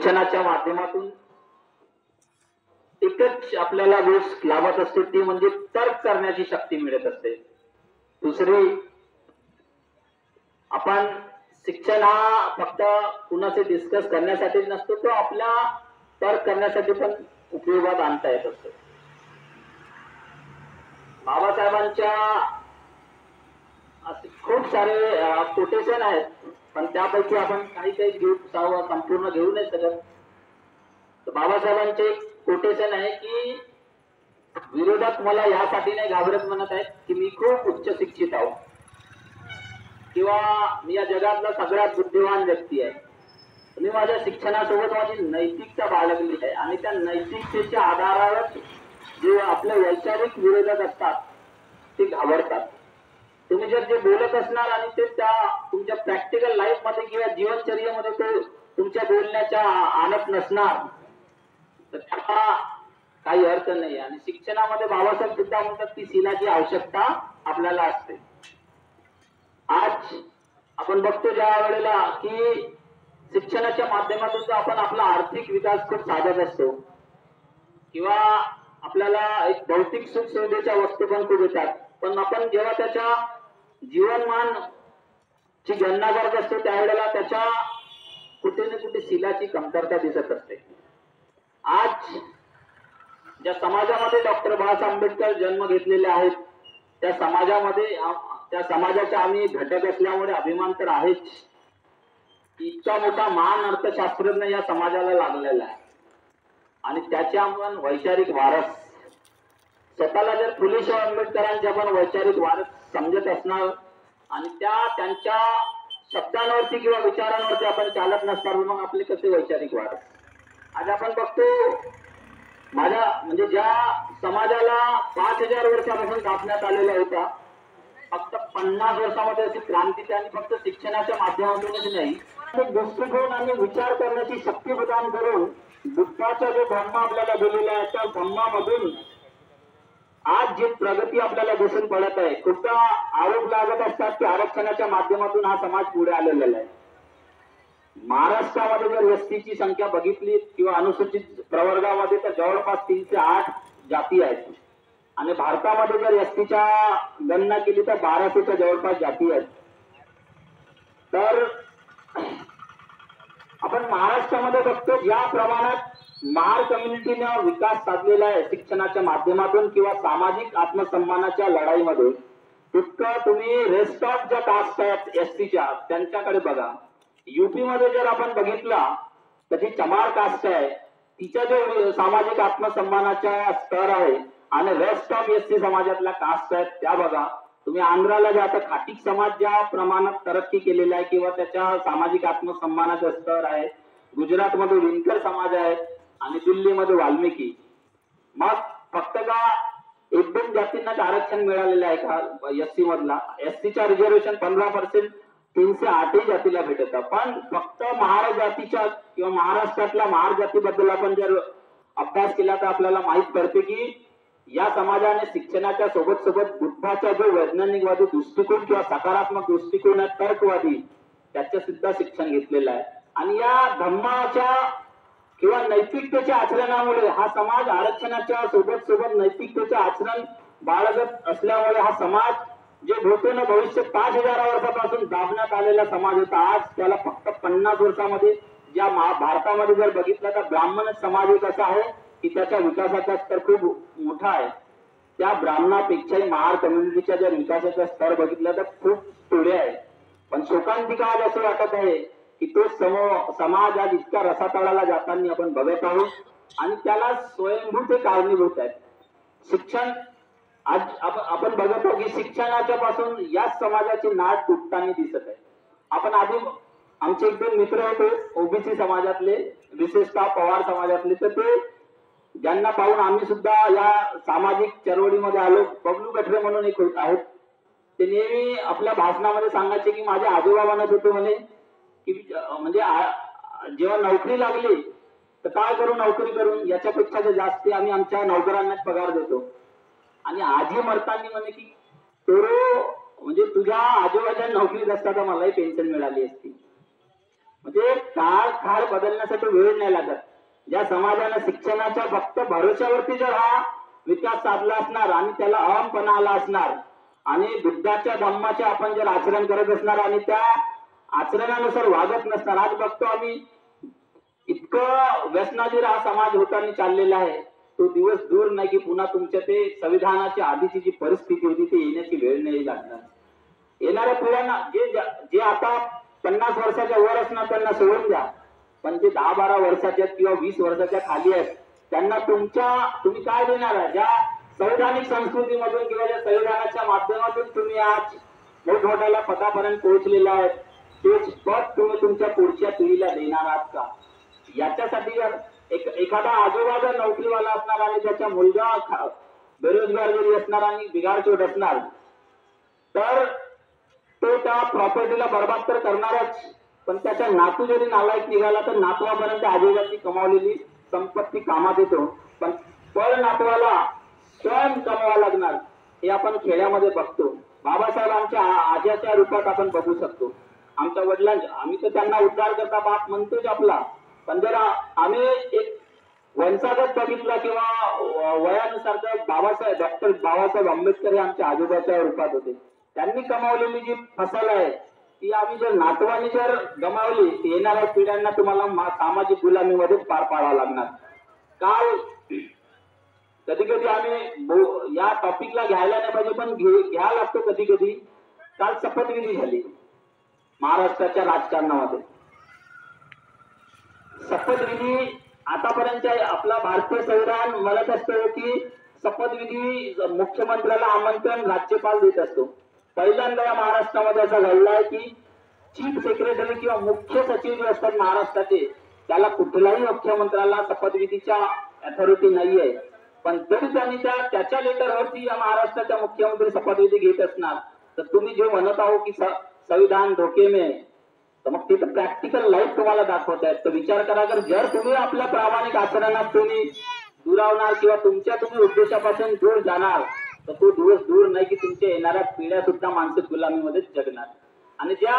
शिक्षणाच्या माध्यमातून एकच आपल्याला गोष्ट लाभत असते, ती म्हणजे तर्क करण्याची शक्ती मिळत असते. दुसरी, आपण शिक्षण हा फक्त कुणाचे डिस्कस करण्यासाठीच नसतो, तो आपल्या तर्क करण्यासाठी पण उपयोगात आणता येत असतो. बाबासाहेबांच्या असे खूप सारे कोटेशन आहेत, पण त्यापैकी आपण काही घेऊ, संपूर्ण घेऊ नाही शकत. तर बाबासाहेबांचे कोटेशन आहे की विरोधक मला यासाठी नाही घाबरत म्हणत आहेत की मी खूप उच्च शिक्षित आहो किंवा मी या जगातला सगळ्यात बुद्धिमान व्यक्ती आहे. मी माझ्या शिक्षणासोबत माझी नैतिकता बाळगली आहे आणि त्या नैतिकतेच्या आधारावर जे आपले वैचारिक विरोधक असतात ते घाबरतात. तुम्ही जर जे बोलत असणार आणि ते त्या तुमच्या प्रॅक्टिकल लाईफ मध्ये किंवा जीवनचर्येमध्ये ते तुमच्या बोलण्याच्या आणत नसणार तर त्याला काही अर्थ नाही. आणि शिक्षणामध्ये बाबासाहेब सुद्धा म्हणतात की शिलाची आवश्यकता आपल्याला असते. आज आपण बघतो ज्या वेळेला की शिक्षणाच्या माध्यमातून आपण आपला आर्थिक विकास खूप साधत असतो किंवा आपल्याला एक भौतिक सुख सुविधेच्या वस्तू पण खूप येतात, पण आपण जेव्हा त्याच्या जीवनमान ची गणना करत असतो त्यावेळेला त्याच्या कुठे ना कुठे शिलाची कमतरता दिसत असते. आज ज्या समाजामध्ये डॉक्टर बाबासाहेब आंबेडकर जन्म घेतलेले आहेत त्या समाजामध्ये त्या समाजाचा आम्ही घटक असल्यामुळे अभिमान तर आहेच. इतका मोठा महान अर्थशास्त्रज्ञ या समाजाला लागलेला आहे आणि त्याचे आपण वैचारिक वारस स्वतःला जर फुले शाहू आंबेडकरांचे आपण वैचारिक वारस समजत असणार आणि त्यांच्या शब्दांवरती किंवा विचारांवरती आपण चालत नसणार मग आपले कसे वैचारिक वारस. आज आपण बघतो माझ्या म्हणजे ज्या समाजाला 5000 वर्षापासून कापण्यात आलेला होता, फक्त 50 वर्षामध्ये अशी क्रांती त्यांनी फक्त शिक्षणाच्या माध्यमातूनच नाही, दृष्टिकोन आणि विचार करण्याची शक्ती प्रदान करून बुद्धाचा जो धम्म आपल्याला दिलेला आहे त्या धम्मामधून आज जी प्रगती आपल्याला दिसून पडत आहे. खूपदा आरोप लागत असतात की आरक्षणाच्या माध्यमातून हा समाज पुढे आलेला आहे. महाराष्ट्रामध्ये जर वस्तीची संख्या बघितली किंवा अनुसूचित प्रवर्गामध्ये तर जवळपास 3 ते 8 जाती आहेत आणि भारतामध्ये जर वस्तीच्या गणना केली तर 1200च्या जवळपास जाती आहेत. तर आपण महाराष्ट्रामध्ये बघतो ज्या प्रमाणात महार कम्युनिटीने विकास साधलेला आहे शिक्षणाच्या माध्यमातून किंवा सामाजिक आत्मसन्मानाच्या लढाईमध्ये, तितकं तुम्ही रेस्ट ऑफ ज्या कास्ट आहेत एसटीच्या त्यांच्याकडे बघा. युपी मध्ये जर आपण बघितला तर जी चमार कास्ट आहे तिचा जो सामाजिक आत्मसन्मानाचा स्तर आहे आणि रेस्ट ऑफ एसटी समाजातल्या कास्ट आहेत त्या बघा. तुम्ही आंध्राला ज्या आता खाटीक समाज ज्या प्रमाणात तरक्की केलेला आहे किंवा त्याच्या सामाजिक आत्मसन्मानाचा स्तर आहे, गुजरातमध्ये विणकर समाज आहे आणि दिल्लीमध्ये वाल्मिकी. मग फक्त का 1-2 जातींनाच आरक्षण मिळालेलं आहे का एससी मधला? एससीच्या रिझर्वेशन 15% 308 जातीला भेटत, पण फक्त महार जातीच्या किंवा महाराष्ट्रातल्या महार जातीबद्दल आपण जर अभ्यास केला तर आपल्याला माहित पडते की या समाजाने शिक्षणाच्या सोबत बुद्धाचा जो वैज्ञानिकवादी दृष्टिकोन किंवा सकारात्मक दृष्टिकोन आहे तर्कवादी त्याचे सुद्धा शिक्षण घेतलेलं आहे. आणि या धम्माच्या किंवा नैतिकतेच्या आचरणामुळे हा समाज आरक्षणाच्या सोबत नैतिकतेचे आचरण बाळगत असल्यामुळे हा समाज जे भूतोन भविष्य 5000 वर्षापासून दाबण्यात आलेला समाज होता, आज त्याला फक्त 50 वर्षामध्ये ज्या भारतामध्ये जर बघितलं तर ब्राह्मण समाज एक असा आहे की त्याच्या विकासाचा स्तर खूप मोठा आहे. त्या ब्राह्मणापेक्षाही महार कम्युनिटीच्या जर विकासाचा स्तर बघितला तर खूप पुढे आहे. पण शोकांतिका आज असं वाटत आहे की तो समाज आज इतका रसातळाला जाताना आपण बघत आहोत आणि त्याला स्वयंभूत कारणीभूत आहे. शिक्षण आज आपण बघत आहोत की शिक्षणाच्या पासून याच समाजाची नाळ तुटताना दिसत आहे. आपण आधी आमचे 1-2 मित्र होते ओबीसी समाजातले, विशेषतः पवार समाजातले, तर ते ज्यांना पाहून आम्ही सुद्धा या सामाजिक चळवळीमध्ये आलो. बबलू गठरे म्हणून एक आहेत, ते नेहमी आपल्या भाषणामध्ये सांगायचे की माझे आजोबा म्हणत होते म्हणे की म्हणजे जेव्हा नोकरी लागली तर काय करू, नोकरी करून याच्यापेक्षा जास्त आम्ही आमच्या नोकरांनाच पगार देतो. आणि आजी मरताना म्हणे की म्हणजे तुझ्या आजोबाच्या नोकरीत असता तर मलाही पेन्शन मिळाली असती. म्हणजे काळ बदलण्यासाठी वेळ नाही लागत. ज्या समाजाने शिक्षणाच्या फक्त भरोश्यावरती जर हा विकास साधला असणार आणि त्याला अहमपणा आला असणार आणि बुद्धाच्या धम्माचे आपण जर आचरण करत असणार आणि त्या आचरणानुसार वागत नसणार, आज बघतो आम्ही इतकं व्यसनाधीन हा समाज होताना चाललेला आहे. तो दिवस दूर नाही की पुन्हा तुमच्या ते संविधानाच्या आधीची जी परिस्थिती होती ती येण्याची वेळ नाही लागणार. येणाऱ्या पिढ्यांना जे आता 50 वर्षाच्या वर असणार त्यांना सोडून द्या, पण जे 10-12 वर्षाच्या किंवा 20 वर्षाच्या खाली आहेत त्यांना तुम्ही काय देणार आहे? ज्या संवैधानिक संस्कृतीमधून किंवा ज्या संविधानाच्या माध्यमातून तुम्ही आज मोठमोठ्याला पदापर्यंत पोहोचलेला आहे तेच पद तुम्ही तुमच्या पुढच्या पिढीला देणार आहात का? याच्यासाठी जर एखादा आजोबा जर नोकरीवाला असणार आणि त्याचा मुलगा बेरोजगार जरी असणार आणि बिगारचोट असणार तर तो त्या प्रॉपर्टीला बर्बाद तर करणारच, पण त्याचा नातू जरी नालायक निघाला तर नातवापर्यंत आजोबाची कमावलेली संपत्ती कामात येतो, पण नातवाला स्वयं कमावा लागणार. हे आपण खेड्यामध्ये बघतो. बाबासाहेब आमच्या आज्याच्या रूपात आपण बघू शकतो. आमच्या वडिलांच्या आम्ही तर त्यांना उद्धार करता बाप म्हणतोच आपला, पण जर आम्ही एक वंशागत बघितला किंवा वयानुसार डॉक्टर बाबासाहेब आंबेडकर हे आमच्या आजोबाच्या रूपात होते. त्यांनी कमावलेली जी फसल आहे ती आम्ही जर नातवानी जर गमावली तर येणाऱ्या पिढ्यांना तुम्हाला सामाजिक गुलामीमध्ये पार पाडावं लागणार. काल कधी कधी आम्ही या टॉपिकला घ्यायला नाही पाहिजे पण घ्यायला लागतो कधी कधी. काल शपथविधी झाली महाराष्ट्राच्या राजकारणामध्ये. शपथविधी आतापर्यंत आपला भारतीय संविधान म्हणत असतो की शपथविधी मुख्यमंत्र्याला आमंत्रण राज्यपाल देत असतो. पहिल्यांदा या महाराष्ट्रामध्ये असं घडलं आहे की चीफ सेक्रेटरी किंवा मुख्य सचिव जे असतात महाराष्ट्राचे त्याला कुठल्याही मुख्यमंत्र्याला शपथविधीच्या अथॉरिटी नाही आहे, पण तरी त्यांनी त्याच्या लेटरवरती या महाराष्ट्राच्या मुख्यमंत्री शपथविधी घेत असणार. तर तुम्ही जे म्हणत आहो की संविधान धोके में, तर मग तिथं प्रॅक्टिकल लाईफ तुम्हाला दाखवत आहेत. तर विचार करा, जर तुम्ही आपल्या प्रामाणिक आचरणात तुम्ही दुरावणार किंवा तुम्ही उद्देशापासून दूर जाणार तर तो दिवस दूर नाही की तुमच्या येणाऱ्या पिढ्या सुद्धा मानसिक गुलामीमध्ये जगणार. आणि ज्या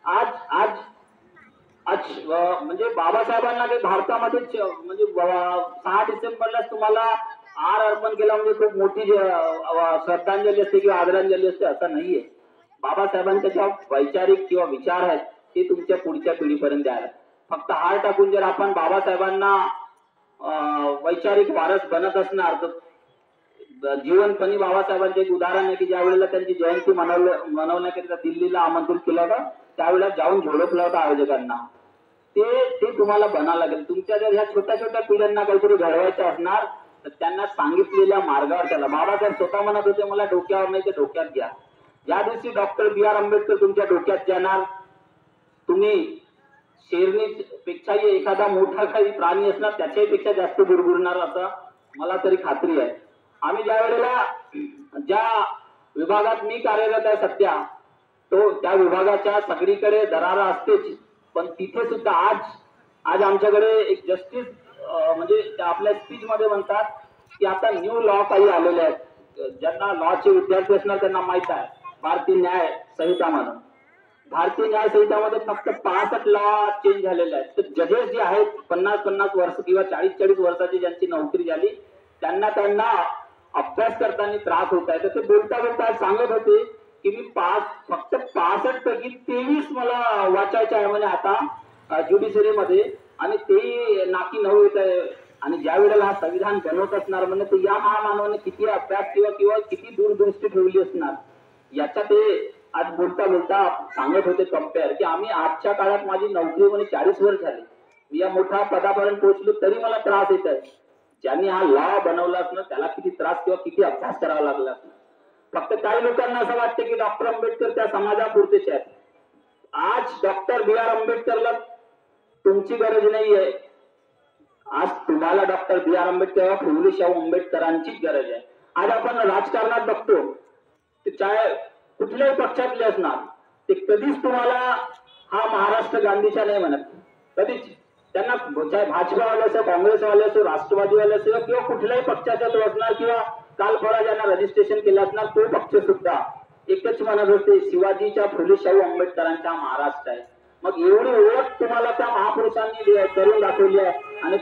आज म्हणजे बाबासाहेबांना ते भारतामध्ये म्हणजे 6 डिसेंबरला तुम्हाला अर्पण केला म्हणजे खूप मोठी श्रद्धांजली असते किंवा आदरांजली असते असं नाहीये. बाबासाहेबांचे ज्या वैचारिक किंवा विचार आहेत ते तुमच्या पुढच्या पिढीपर्यंत द्यायला. फक्त हार टाकून जर आपण बाबासाहेबांना वैचारिक वारस बनत असणार तर जीवनपणी बाबासाहेबांचे एक उदाहरण आहे की ज्या वेळेला त्यांची जयंती मनवण्याकरिता दिल्लीला आमंत्रित केलं होतं त्यावेळेला जाऊन झोडपला होता आयोजकांना. ते तुम्हाला बनावं लागेल. तुमच्या जर ह्या छोट्या छोट्या पिढ्यांना काहीतरी घडवायचं असणार तर त्यांना सांगितलेल्या मार्गावर चला. बाबासाहेब स्वतः म्हणत होते मला डोक्यावर नाही तर डोक्यात घ्या. ज्या दिवशी डॉक्टर B.R. आंबेडकर तुमच्या डोक्यात जाणार तुम्ही शेरणी पेक्षाही एखादा मोठा काही प्राणी असणार त्याच्याही पेक्षा जास्त गुरगुरणार असं मला तरी खात्री आहे. आम्ही ज्या वेळेला ज्या विभागात मी कार्यरत आहे सध्या त्या विभागाच्या सगळीकडे दरारा असतेच, पण तिथे सुद्धा आज आमच्याकडे एक जस्टिस म्हणजे आपल्या स्पीच मध्ये म्हणतात की आता न्यू लॉ काही आलेले आहेत. ज्यांना लॉचे विद्यार्थी असणार त्यांना माहित आहे भारतीय न्याय संहिता म्हणून. भारतीय न्याय संहितामध्ये फक्त 65 लॉ चेंज झालेले आहेत. तर जजेस जे आहेत 50-50 वर्ष किंवा 40-40 वर्षाची ज्यांची नोकरी झाली त्यांना अभ्यास करताना त्रास होत आहे. तर ते बोलता सांगत होते की मी फक्त 65 पैकी 23 मला वाचायचे आहे म्हणे आता ज्युडिशरी मध्ये आणि ते नाकी 9 येत आहे. आणि ज्या वेळेला हा संविधान बनवत असणार म्हणजे तर या महामानवाने किती अभ्यास किंवा किती दूरदृष्टी ठेवली असणार याच्या ते आज बोलता सांगत होते कम्पेअर की आम्ही आजच्या काळात माझी नोकरी म्हणजे 40 वर्ष झाली मी या मोठ्या पदापर्यंत पोहोचलो तरी मला त्रास येत आहे. ज्यांनी हा लॉ बनवला असणार त्याला किती त्रास किंवा किती अभ्यास करावा लागला असणार. फक्त काही लोकांना असं वाटतं की डॉक्टर आंबेडकर त्या समाजापुरतेच आहेत. आज डॉक्टर B.R. आंबेडकरला तुमची गरज नाहीये. आज तुम्हाला डॉक्टर B.R. आंबेडकर फुले शाहू आंबेडकरांचीच गरज आहे. आज आपण राजकारणात बघतो ते चाहे कुठल्याही पक्षातले असणार ते कधीच तुम्हाला हा महाराष्ट्र गांधीचा नाही म्हणत. कधीच त्यांना चाहे भाजपावाले असो काँग्रेसवाले असो राष्ट्रवादीवाले असो किंवा कुठल्याही पक्षाचा तो असणार किंवा काल परवा ज्यांना रजिस्ट्रेशन केलं असणार तो पक्ष सुद्धा एकच म्हणत होते शिवाजीच्या फुले शाहू आंबेडकरांचा महाराष्ट्र आहे. मग एवढी ओळख तुम्हाला त्या महापुरुषांनी करून दाखवली आहे आणि